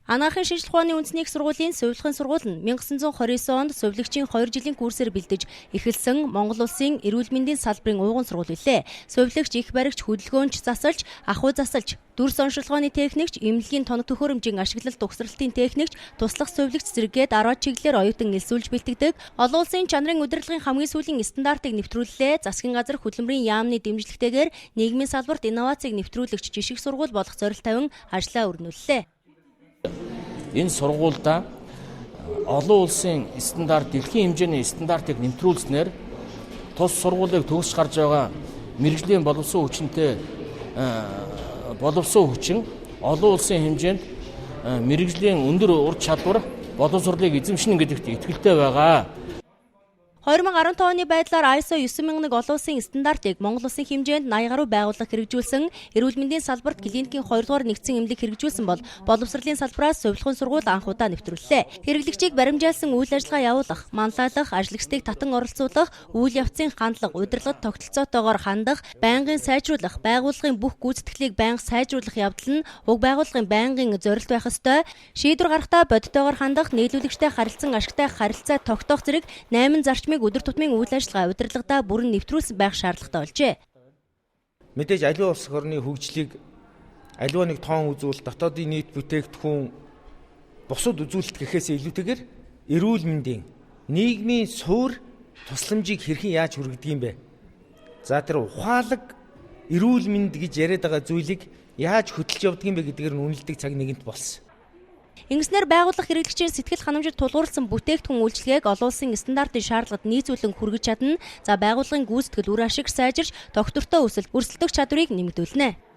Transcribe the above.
Анагаахын шинжилгээ ухааны үндэсний их сургуулийн сувилахын сургууль нь 1929 онд сувилагчийн 2 жилийн курсээр бэлдэж эхэлсэн Монгол Улсын эрүүл мэндийн салбарын ууган сургууль билээ. Сувилагч, их баригч, хөдөлгөөнч, засалч, ахуй засалч, дүрс оншилгооны техникч, эмнэлгийн тоног төхөөрөмжийн ашиглалт угсралтын техникч, туслах сувилагч зэрэгэд 10 чиглэлээр оюутан элсүүлж бэлтгэдэг. Олон улсын чанарын удирдлагын хамгийн сүүлийн стандартыг нэвтрүүллээ. Засгийн газар хөдөлмөрийн яамны дэмжлэгтэйгээр нийгмийн салбарт инновацийг нэвтрүүлэгч жишг сургууль болох зорилт тавин ажлаа өрнүүллээ. Энэ сургуульда олон улсын стандарт, дэлхийн хэмжээний стандартыг нэмтрүүлснээр тус сургуулийг төгсөж гарч байгаа мэрэгжлийн боловсон хүчин олон улсын хэмжээнд мэрэгжлийн өндөр ур чадвар боловсролыг эзэмшнэ гэдэгт итгэлтэй байгаа. 2015 оны байдлаар ISO 9001 олон улсын стандартыг Монгол Улсын хэмжээнд 80 гаруй байгууллага хэрэгжүүлсэн. Эрүүл мэндийн салбарт клиникийн 2 дугаар нэгдсэн эмнэлэг хэрэгжүүлсэн бол боловсролын салбараас сувилахын сургууль анх удаа нэвтрүүллээ. Хэрэглэгчийг баримжаалсан үйл ажиллагаа явуулах, манлайлах, ажиллагчдыг татан оролцуулах, үйл явцын хандлага, удирдлагад тогтолцоотойгоор хандах, байнгын сайжруулах, байгууллагын бүх гүйцэтгэлийг байнга сайжруулах явдал нь уг байгууллагын байнгын зорилт байх ёстой. Шийдвэр гаргахдаа бодитойгоор хандах, нийлүүлэгчтэй харилцан ашигтай харилцаа тогтоох зэрэг 8 зарчмыг өдөр тутмын үйл ажиллагаа удирдлагадаа бүрэн нэвтрүүлсэн байх шаардлагатай болжээ. Мэдээж аливаа улс орны хөгжлийг аливаа нэг тоон үзүүлэлт, дотоодын нийт бүтээгдэхүүн бусад үзүүлэлт гэхээс илүүтэйгээр эрүүл мэндийн нийгмийн суур тусламжийг хэрхэн яаж хүргэдэг юм бэ? За тэр ухаалаг эрүүл мэнд гэж яриад байгаа зүйлийг яаж хөтлж явдаг юм бэ гэдгээр нь үнэлдэг цаг нэгэнт болсон. Ингэснээр байгууллага хэрэглэгчийн сэтгэл ханамжид тулгуурласан бүтээгдэхүүн үйлчилгээг олон улсын стандартын шаардлагад нийцүүлэн хүргэж чадна. За байгууллагын гүйцэтгэл үр ашиг сайжирч доктортой өрсөлдөх чадварыг нэмэгдүүлнэ.